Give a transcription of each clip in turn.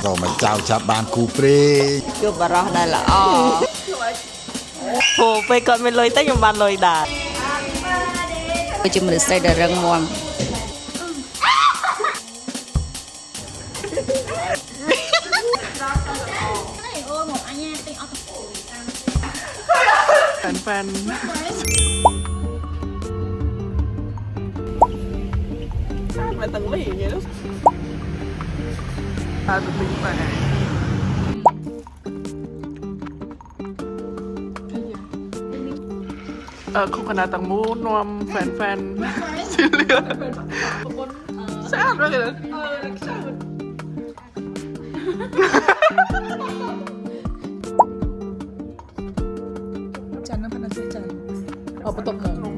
ก็มาเจ้าชาวบ้านคูเปรជួបបារោះដែលល្អហូពេលគាត់មានលុយតែខ្ញុំបានលុយដែរគឺជាមនុស្សស្រីដែលរឹងមាំแฟนมาตั้งลี่อย่างเงี้ยตาตุ้มไปคุกคณะตังมูนวมแฟนสีเหลืองแซ่บมากเลยจันน้ำพันธุ์สีจันเอาประตูมอง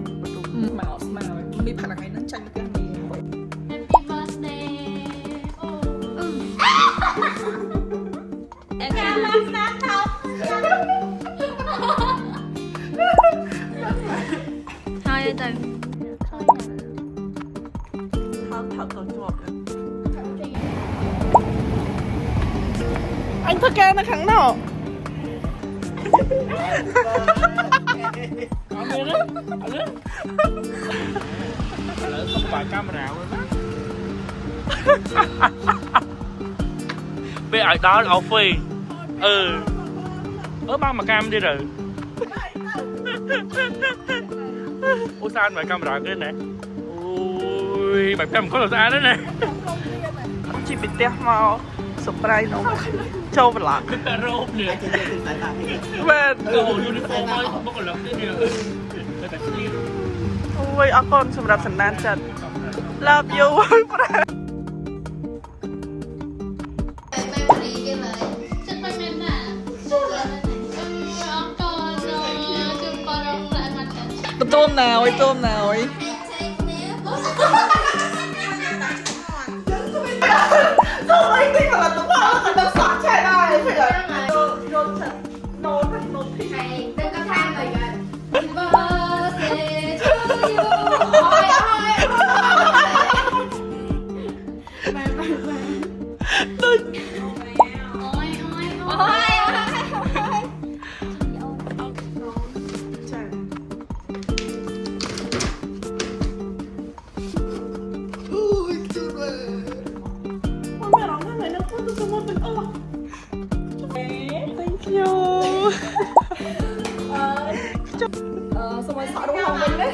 มาออกมามันมีผักอะไรนั่นจันกันดี Happy birthday การรักนะเขาthôi từ thật còn chuột anh thơ ca nó khẳng nào không phải camera bây ở đó là phi mang mà cam đi rồi ủa sao anh mày camera cái này ui mày cầm có đồ ra đấy này chị bị tét màu spray nó trâu vật lạ rốt nè bên uniform ơi không có lần thế nè ui ở con sầm đạp sầm đan chật love you tôm nào ấy tôm nào ấy tôm ấy thích là tôm hoa là đặc sản chạy này phải rồi nốt thích thầy đừng có than rồi birthday to you ôi thank you xong rồi sợ đúng không mình đấy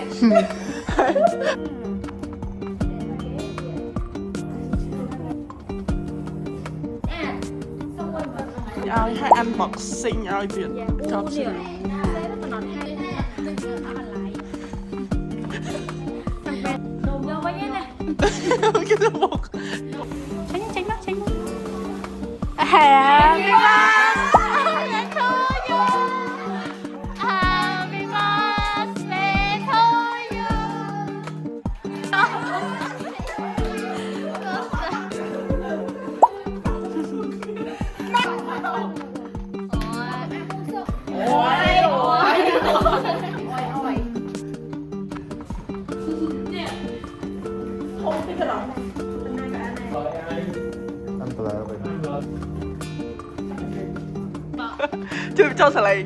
ai hai anh boxing ai Việt cho chị cái đồ bột tránh mắt Happy birthday to you Happy birthday to ăn bờ vậy chưa cho sờ lầy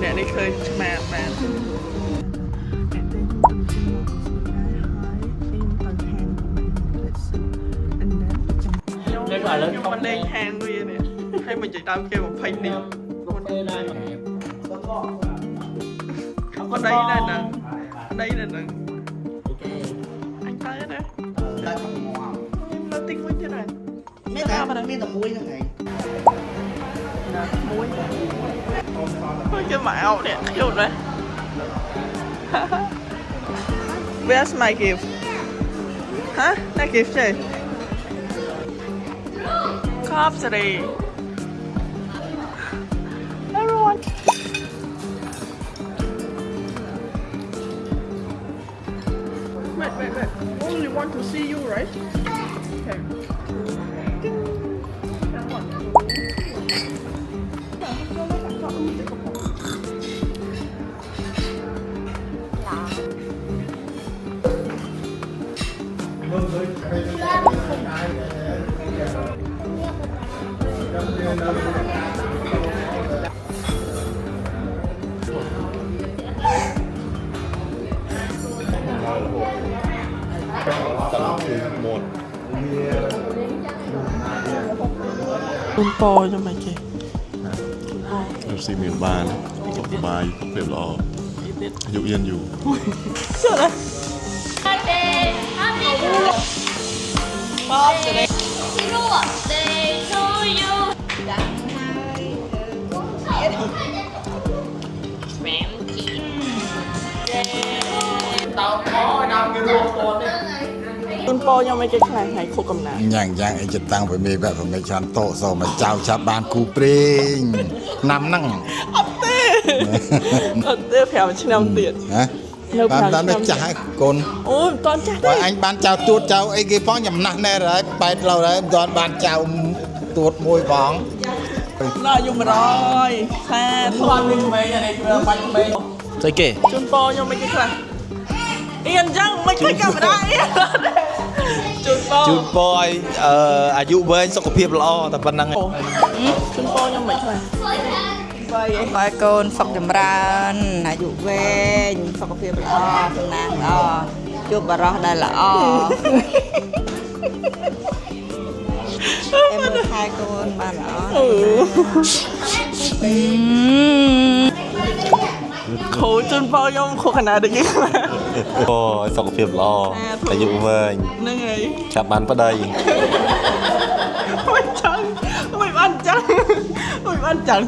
nè đi khơi mà cái gọi lớn mình đang hàng luôn nè hay mình chỉ tao kêu một phanh đi có đây là nè anh tới nè nó tiếng với thế này mấy tờ muối nữa này muối cái mạo nè hiểu đấy where's my gift hả that gift gì cop city everyone wait only want to see you right okay คุณปอจะมาเก ดูสิเมียนบ้านสุขสบายเรียบร้อยอายุยืนอยู่ คุณปอยังไม่เก็ตใครหายโคกำนา យ៉ាងអីចិត្តតាំងពីមេបែបមិនឆាន់តោសមកចៅចាប់បានគូព្រេងណាំហ្នឹង អត់ទេ5ឆ្នាំទៀត ហ៎បានតាមនេះចាស់ហើយកូន អូមិនតន់ចាស់ទេ បើអញបានចៅទួតចៅអីគេផងចំណាស់ណែហើយបែបឡូវហើយមិនទាន់បានចៅទួតមួយផង ណាអាយុ100សាធុនវិញក្មេងអានេះគឺបាច់ក្មេង ស្អីគេ ជូនពរខ្ញុំមិនគេខ្លះអៀនចឹងមិនឃើញកាមេរ៉ាអៀនជូនពរ ជូនពរឲ្យអាយុវែងសុខភាពល្អតែប៉ុណ្្នឹងឯង ជូនពរខ្ញុំមិនខ្លះ ឲ្យកូនសុខចម្រើនអាយុវែងសុខភាពល្អសំណាងល្អជួបបរិសុទ្ធដែលល្អemមើលថែកូនបានល្អ គ្រូជូនពរខ្ញុំខុសខនាដូចនេះខ្លះ អូយសុខភាពល្អអាយុវែង ហ្នឹងហើយ ចាប់បានប្តី មិនចឹងមិនបានចឹងមិនបានចឹង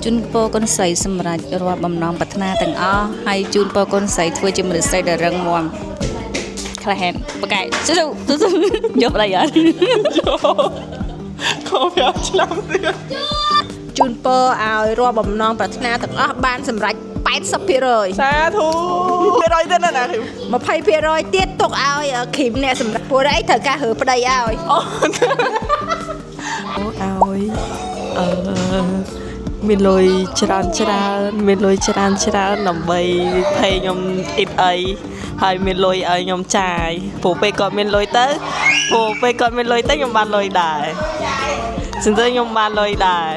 ជូនពរកូនស្រីសម្រាប់រាល់បំណងប្រាថ្នាទាំងអស់ហើយជូនពរកូនស្រីធ្វើជាមនុស្សស្រីដែលរឹងមាំខ្លះហែនបកែស៊ូយកដៃអត់ ខុស5ឆ្នាំទៀត ជូនពរឲ្យរាល់បំណងប្រាថ្នាទាំងអស់បានសម្រេច 80% សាធុ100ទៀតណាណា 20% ទៀតទុកឲ្យឃីមអ្នកសម្រាប់ពួកអីត្រូវការរើប្តីឲ្យ ឲ្យមានលុយច្រើនមានលុយច្រើនដើម្បីថេខ្ញុំអ៊ីតអីហើយមានលុយឲ្យខ្ញុំចាយព្រោះពេលគាត់មានលុយទៅខ្ញុំបានលុយដែរសិនទៅខ្ញុំបានលុយដែរ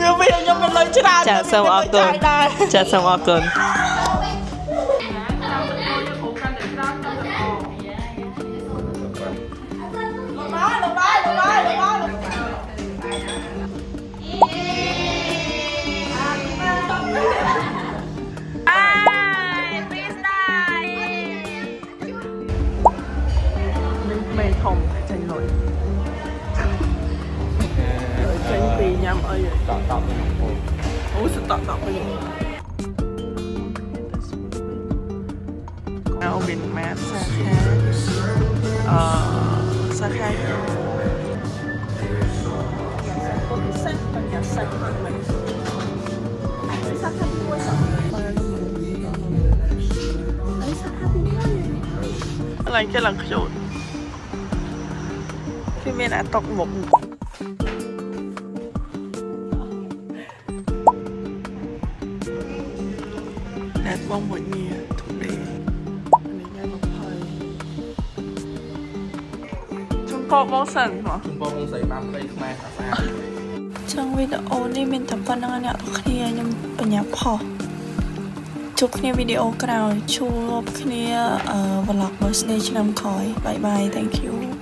វាពេលខ្ញុំមានលុយច្រើន ចាសូមអរគុណចាសូមអរគុណ មេធំចេញលុយចេញពីញ៉ាំអីតតអូស្តតវិញអោមានម៉ាតសាខាសាខាសិនបញ្ញាសិនមិនសាខាមួយសាខាឡើងចេះឡើងខ្ជូតគឺមានអាតុកមុខតែបងមួយនេះធំនេះថ្ងៃមកហើយជុំពកបងសិនហ៎ ជូនពរបងស្រីបានប្តីខ្មែរស្អាត ចឹងវីដេអូនេះមានតែប៉ុណ្្នឹងអ្នកទាំងគ្នាខ្ញុំបញ្ញាផុសជួបគ្នាវីដេអូក្រោយជួបគ្នាvlog birthday ឆ្នាំក្រោយ bye bye thank you